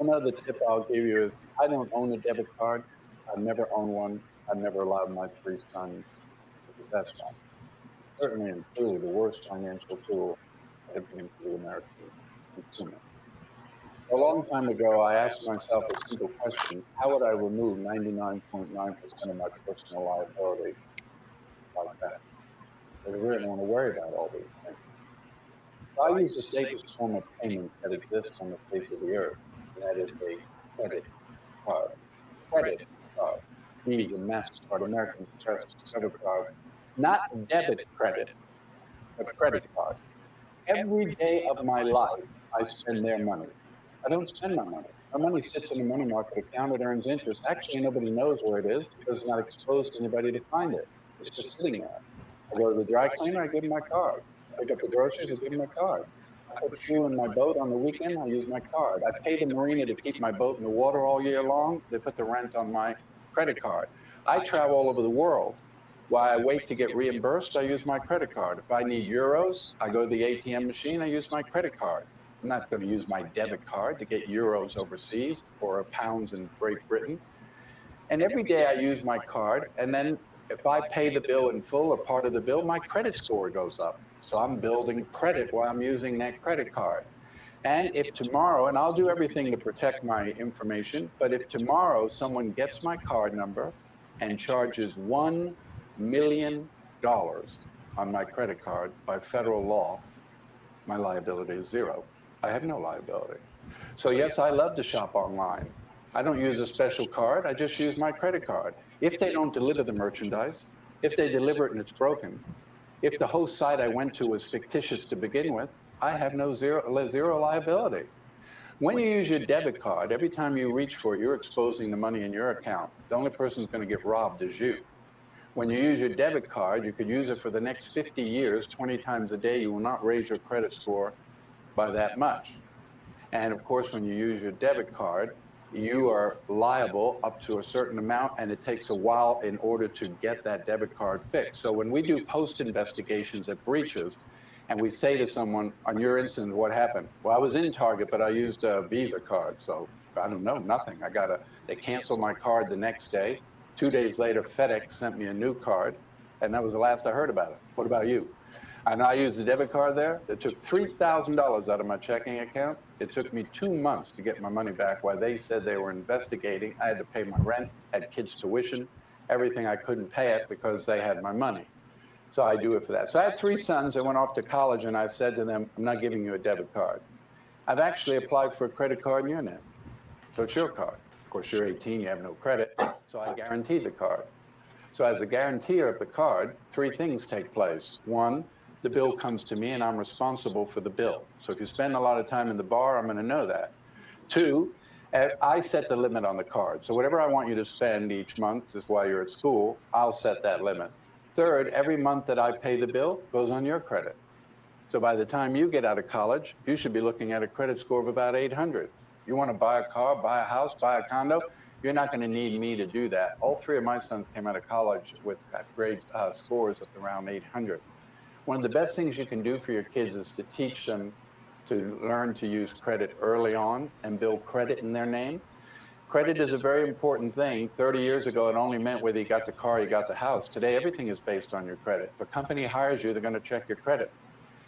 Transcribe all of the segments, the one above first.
Another tip I'll give you is I don't own a debit card. I've never owned one. I've never allowed my three sons to possess one. Certainly and truly the worst financial tool ever given to the American consumer. A long time ago, I asked myself a simple question: how would I remove 99.9% of my personal liability like that? Because I really don't want to worry about all these things. So I use the safest form of payment that exists on the face of the earth, and that is a credit card. Credit card. Visa, MasterCard, American Express, Discover card. Not debit credit, but credit card. Every day of my life, I spend their money. I don't spend my money. My money sits in a money market account. It earns interest. Actually, nobody knows where it is because it's not exposed to anybody to find it. It's just sitting there. I go to the dry cleaner, I give them my card. I pick up the groceries, I give them my card. I put fuel in my boat on the weekend, I use my card. I pay the marina to keep my boat in the water all year long. They put the rent on my credit card. I travel all over the world. While I wait to get reimbursed, I use my credit card. If I need euros, I go to the ATM machine, I use my credit card. I'm not going to use my debit card to get euros overseas or pounds in Great Britain. And every day I use my card, and then if I pay the bill in full or part of the bill, my credit score goes up. So I'm building credit while I'm using that credit card. And if tomorrow, and I'll do everything to protect my information, but if tomorrow someone gets my card number and charges $1 million on my credit card by federal law, my liability is zero. I have no liability. So yes, I love to shop online. I don't use a special card, I just use my credit card. If they don't deliver the merchandise, if they deliver it and it's broken, if the host site I went to was fictitious to begin with, I have zero liability. When you use your debit card, every time you reach for it, you're exposing the money in your account. The only person who's going to get robbed is you. When you use your debit card, you could use it for the next 50 years, 20 times a day. You will not raise your credit score by that much. And of course, when you use your debit card, you are liable up to a certain amount, and it takes a while in order to get that debit card fixed. So when we do post investigations at breaches, and we say to someone, on your incident, what happened? Well, I was in Target, but I used a Visa card. So I don't know, nothing. They canceled my card the next day. 2 days later, FedEx sent me a new card, and that was the last I heard about it. What about you? And I used a debit card there. It took $3,000 out of my checking account. It took me 2 months to get my money back while they said they were investigating. I had to pay my rent, had kids' tuition, everything. I couldn't pay it because they had my money. So I do it for that. So I had 3 sons that went off to college, and I said to them, I'm not giving you a debit card. I've actually applied for a credit card in your name. So it's your card. Of course, you're 18, you have no credit, so I guaranteed the card. So as a guarantor of the card, 3 things take place. 1, the bill comes to me and I'm responsible for the bill. So if you spend a lot of time in the bar, I'm going to know that. 2, I set the limit on the card. So whatever I want you to spend each month is while you're at school, I'll set that limit. 3rd, every month that I pay the bill goes on your credit. So by the time you get out of college, you should be looking at a credit score of about 800. You want to buy a car, buy a house, buy a condo, you're not going to need me to do that. All 3 of my sons came out of college with scores of around 800. One of the best things you can do for your kids is to teach them to learn to use credit early on and build credit in their name. Credit is a very important thing. 30 years ago, it only meant whether you got the car, you got the house. Today, everything is based on your credit. If a company hires you, they're going to check your credit.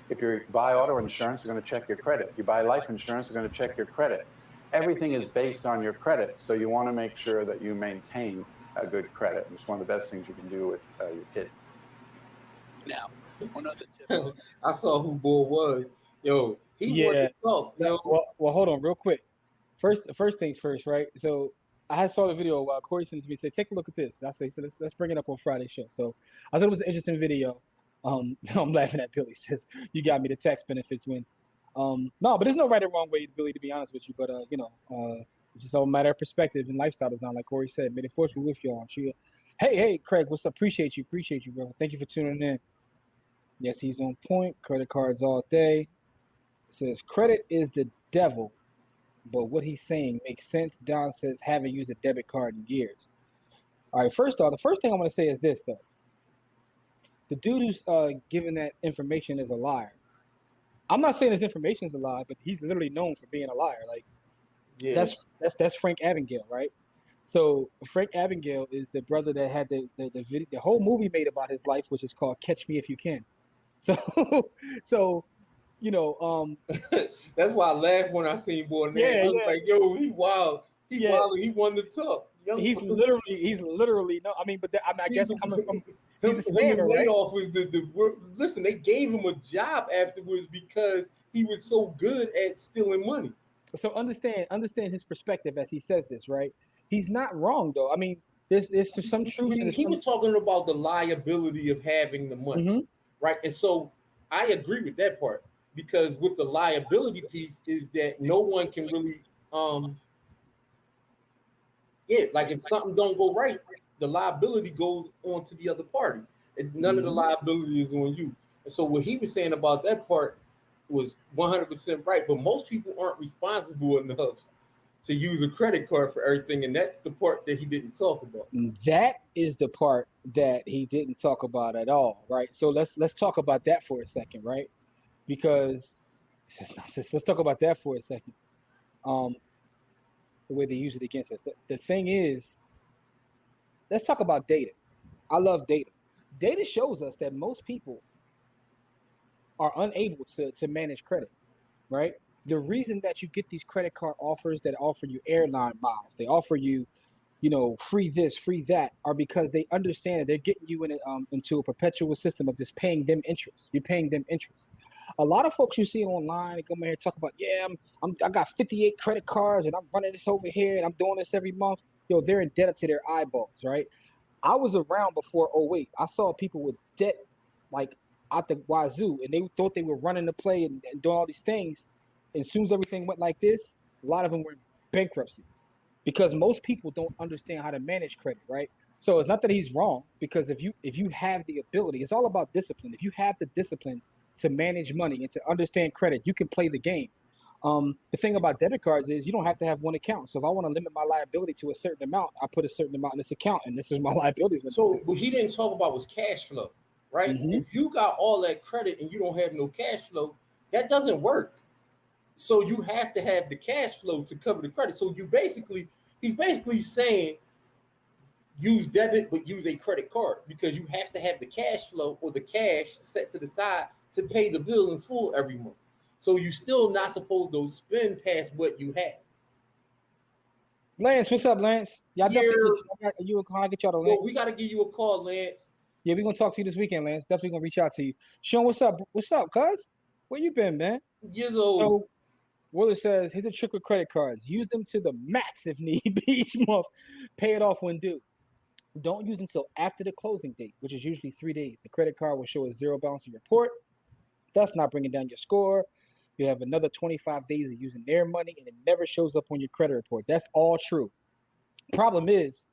If you buy auto insurance, they're going to check your credit. You buy life insurance, they're going to check your credit. Everything is based on your credit, so you want to make sure that you maintain a good credit. It's one of the best things you can do with your kids. Now, one other tip. I saw who Bull was. Yo, he wanted to talk. Yo. Well, hold on real quick. First things first, right? So I saw the video while Corey sent it to me. Said, take a look at this. And I say, so let's bring it up on Friday's show. So I thought it was an interesting video. I'm laughing at Billy. Says you got me the tax benefits when. No, but there's no right or wrong way, Billy, to be honest with you. But it's just all a matter of perspective and lifestyle design, like Corey said. May the force be with you all. Hey, Craig, what's up? Appreciate you, bro. Thank you for tuning in. Yes, he's on point. Credit cards all day. It says credit is the devil, but what he's saying makes sense. Don says haven't used a debit card in years. All right, first off, the first thing I want to say is this, though. The dude who's giving that information is a liar. I'm not saying his information is a lie, but he's literally known for being a liar. Like, Yeah. That's Frank Abagnale, right? So Frank Abagnale is the brother that had the whole movie made about his life, which is called Catch Me If You Can. So you know, That's why I laughed when I seen Boy Name. I was like, yo, he wild. He wild and he won the top. He's literally no. I mean, but I guess coming from he's a scammer, right? Madoff was the listen. They gave him a job afterwards because he was so good at stealing money. So understand his perspective as he says this, right? He's not wrong though. I mean, there's some truth. He was talking about the liability of having the money, right? And so I agree with that part because with the liability piece is that no one can really like if something don't go right, the liability goes on to the other party. And none of the liability is on you. And so what he was saying about that part was 100% right. But most people aren't responsible enough to use a credit card for everything. And that's the part that he didn't talk about. That is the part that he didn't talk about at all, right? So let's talk about that for a second, right? Because let's talk about that for a second. The way they use it against us. The thing is, let's talk about data. I love data. Data shows us that most people are unable to manage credit, right? The reason that you get these credit card offers that offer you airline miles, they offer you, free this, free that, are because they understand that they're getting you into a perpetual system of just paying them interest. You're paying them interest. A lot of folks you see online, they come in here and talk about, I got 58 credit cards and I'm running this over here and I'm doing this every month. They're in debt up to their eyeballs, right? I was around before 08. I saw people with debt like out the wazoo, and they thought they were running the play and doing all these things. And as soon as everything went like this, a lot of them were in bankruptcy because most people don't understand how to manage credit, right? So it's not that he's wrong, because if you have the ability, it's all about discipline. If you have the discipline to manage money and to understand credit, you can play the game. The thing about debit cards is you don't have to have one account. So if I want to limit my liability to a certain amount, I put a certain amount in this account, and this is my liabilities. So what he didn't talk about was cash flow, right? If you got all that credit and you don't have no cash flow, that doesn't work. So you have to have the cash flow to cover the credit. So he's basically saying use debit, but use a credit card because you have to have the cash flow or the cash set to the side to pay the bill in full every month. So you're still not supposed to spend past what you have. Lance, what's up, Lance? Y'all definitely get y'all to Lance. Well, we got to give you a call, Lance. Yeah, we're going to talk to you this weekend, Lance. Definitely going to reach out to you. Sean, what's up? What's up, cuz? Where you been, man? Years old. So, Willard says, here's a trick with credit cards. Use them to the max if need be each month. Pay it off when due. Don't use until after the closing date, which is usually 3 days. The credit card will show a zero balance report, thus not bringing down your score. You have another 25 days of using their money, and it never shows up on your credit report. That's all true. Problem is,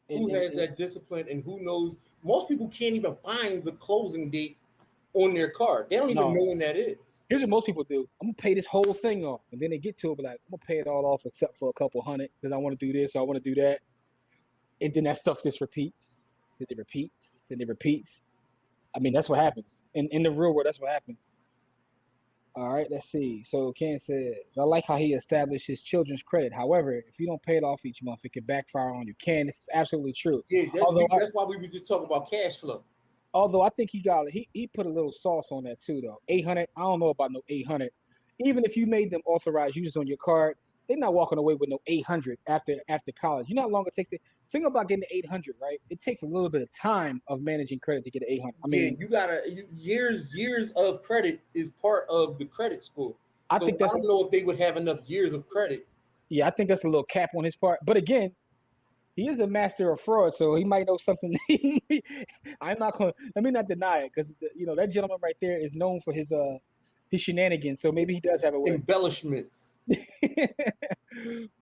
who has that discipline, and who knows? Most people can't even find the closing date on their card. They don't even know when that is. Here's what most people do. I'm going to pay this whole thing off. And then they get to it, but like, I'm going to pay it all off except for a couple hundred because I want to do this or I want to do that. And then that stuff just repeats. And it repeats. And it repeats. I mean, that's what happens. In the real world, that's what happens. All right, let's see. So Ken says, I like how he established his children's credit. However, if you don't pay it off each month, it can backfire on you. Ken, this is absolutely true. Yeah, that's why we were just talking about cash flow. Although I think he put a little sauce on that too, though. 800, I don't know about no 800. Even if you made them authorized users on your card, they're not walking away with no 800 after college. You know how long it takes to think about getting to 800, right? It takes a little bit of time of managing credit to get to 800. I mean, you gotta years of credit is part of the credit score. I don't know if they would have enough years of credit. Yeah, I think that's a little cap on his part. But again, he is a master of fraud, so he might know something. I'm not going. Let me not deny it, because that gentleman right there is known for his shenanigans. So maybe he does have a way. Embellishments.